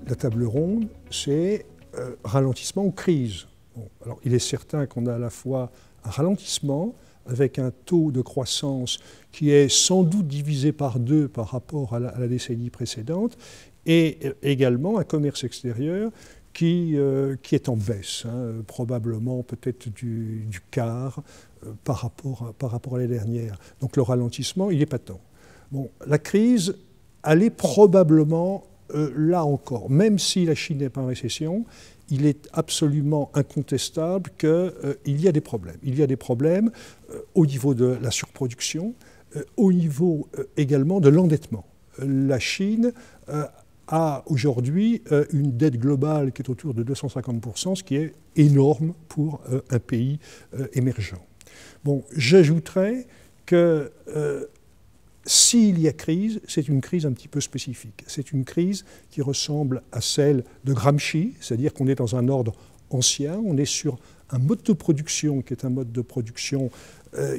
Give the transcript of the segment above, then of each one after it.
la table ronde, c'est ralentissement ou crise. Bon, alors, il est certain qu'on a à la fois un ralentissement avec un taux de croissance qui est sans doute divisé par 2 par rapport à la décennie précédente, et également un commerce extérieur qui est en baisse, hein, probablement peut-être du quart par rapport à l'année dernière. Donc le ralentissement, il est patent. Bon, la crise, elle est probablement là encore. Même si la Chine n'est pas en récession, il est absolument incontestable qu'il y a des problèmes. Il y a des problèmes au niveau de la surproduction, au niveau également de l'endettement. La Chine a aujourd'hui une dette globale qui est autour de 250%, ce qui est énorme pour un pays émergent. Bon, j'ajouterais que s'il y a crise, c'est une crise un petit peu spécifique. C'est une crise qui ressemble à celle de Gramsci, c'est-à-dire qu'on est dans un ordre ancien, on est sur un mode de production qui est un mode de production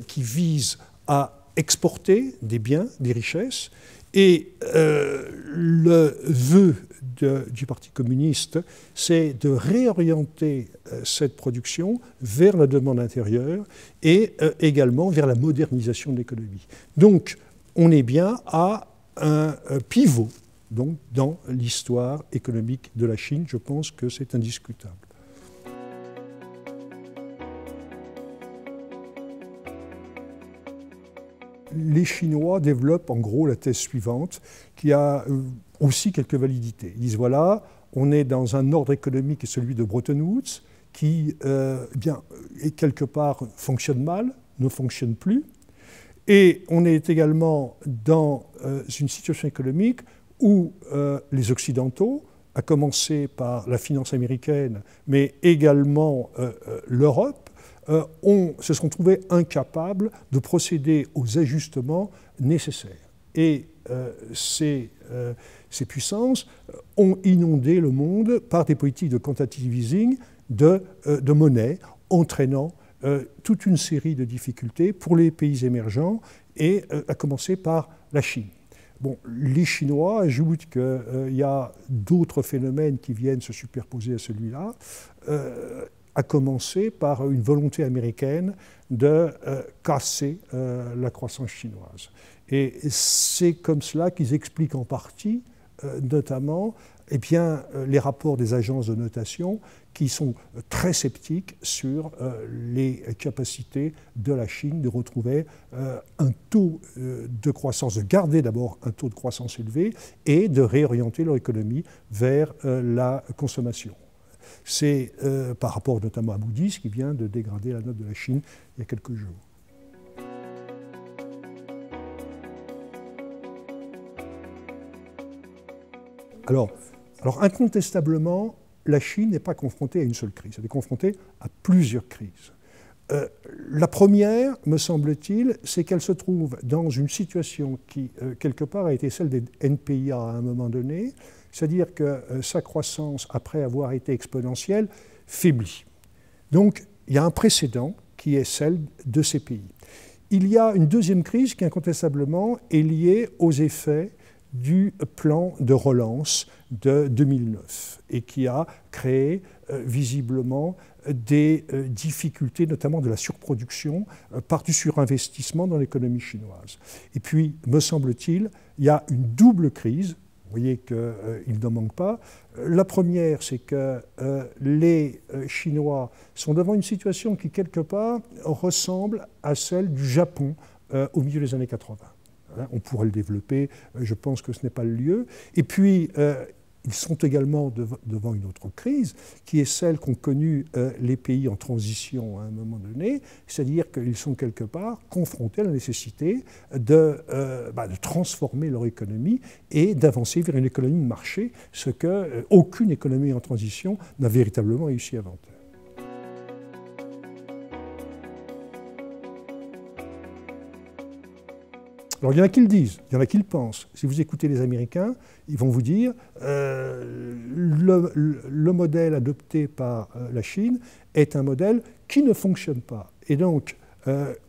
qui vise à exporter des biens, des richesses, et le vœu du Parti communiste, c'est de réorienter cette production vers la demande intérieure et également vers la modernisation de l'économie. Donc, on est bien à un pivot donc, dans l'histoire économique de la Chine. Je pense que c'est indiscutable. Les Chinois développent en gros la thèse suivante, qui a aussi quelques validités. Ils disent voilà, on est dans un ordre économique qui est celui de Bretton Woods, qui quelque part fonctionne mal, ne fonctionne plus. Et on est également dans une situation économique où les Occidentaux, à commencer par la finance américaine, mais également l'Europe, se sont trouvés incapables de procéder aux ajustements nécessaires. Et ces puissances ont inondé le monde par des politiques de quantitative easing de monnaie, entraînant toute une série de difficultés pour les pays émergents, et à commencer par la Chine. Bon, les Chinois ajoutent qu'il y a d'autres phénomènes qui viennent se superposer à celui-là, à commencer par une volonté américaine de casser la croissance chinoise. Et c'est comme cela qu'ils expliquent en partie, notamment, les rapports des agences de notation qui sont très sceptiques sur les capacités de la Chine de retrouver un taux de croissance, de garder d'abord un taux de croissance élevé et de réorienter leur économie vers la consommation. C'est par rapport notamment à Moody's qui vient de dégrader la note de la Chine il y a quelques jours. Alors incontestablement, la Chine n'est pas confrontée à une seule crise, elle est confrontée à plusieurs crises. La première, me semble-t-il, c'est qu'elle se trouve dans une situation qui, quelque part, a été celle des NPIA à un moment donné, c'est-à-dire que sa croissance, après avoir été exponentielle, faiblit. Donc, il y a un précédent qui est celle de ces pays. Il y a une deuxième crise qui, incontestablement, est liée aux effets du plan de relance de 2009 et qui a créé visiblement des difficultés, notamment de la surproduction, par du surinvestissement dans l'économie chinoise. Et puis, me semble-t-il, il y a une double crise. Vous voyez qu'il n'en manque pas. La première, c'est que les Chinois sont devant une situation qui, quelque part, ressemble à celle du Japon au milieu des années 80. On pourrait le développer, je pense que ce n'est pas le lieu. Et puis, ils sont également devant une autre crise, qui est celle qu'ont connue les pays en transition à un moment donné, c'est-à-dire qu'ils sont quelque part confrontés à la nécessité de transformer leur économie et d'avancer vers une économie de marché, ce qu'aucune économie en transition n'a véritablement réussi avant eux. Alors, il y en a qui le disent, il y en a qui le pensent. Si vous écoutez les Américains, ils vont vous dire le modèle adopté par la Chine est un modèle qui ne fonctionne pas. Et donc,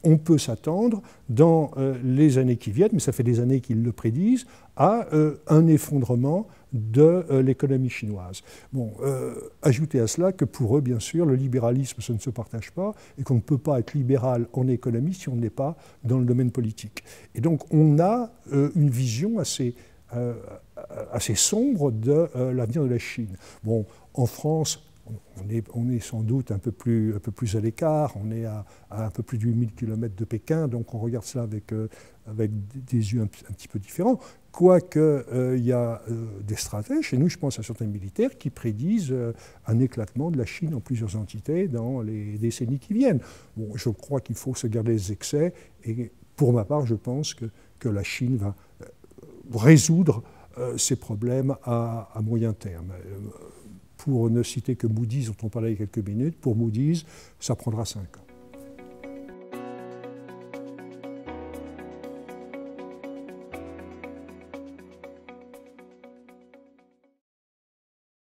on peut s'attendre, dans les années qui viennent, mais ça fait des années qu'ils le prédisent, à un effondrement de l'économie chinoise. Bon, ajoutez à cela que pour eux, bien sûr, le libéralisme, ça ne se partage pas et qu'on ne peut pas être libéral en économie si on n'est pas dans le domaine politique. Et donc, on a une vision assez sombre de l'avenir de la Chine. Bon, en France, on est sans doute un peu plus à l'écart, on est à un peu plus de 8000 km de Pékin, donc on regarde cela avec des yeux un petit peu différents. Quoique il y a des stratèges, et nous je pense à certains militaires qui prédisent un éclatement de la Chine en plusieurs entités dans les décennies qui viennent. Bon, je crois qu'il faut se garder les excès, et pour ma part, je pense que la Chine va résoudre ces problèmes à moyen terme. Pour ne citer que Moody's, dont on parlait il y a quelques minutes, pour Moody's, ça prendra 5 ans.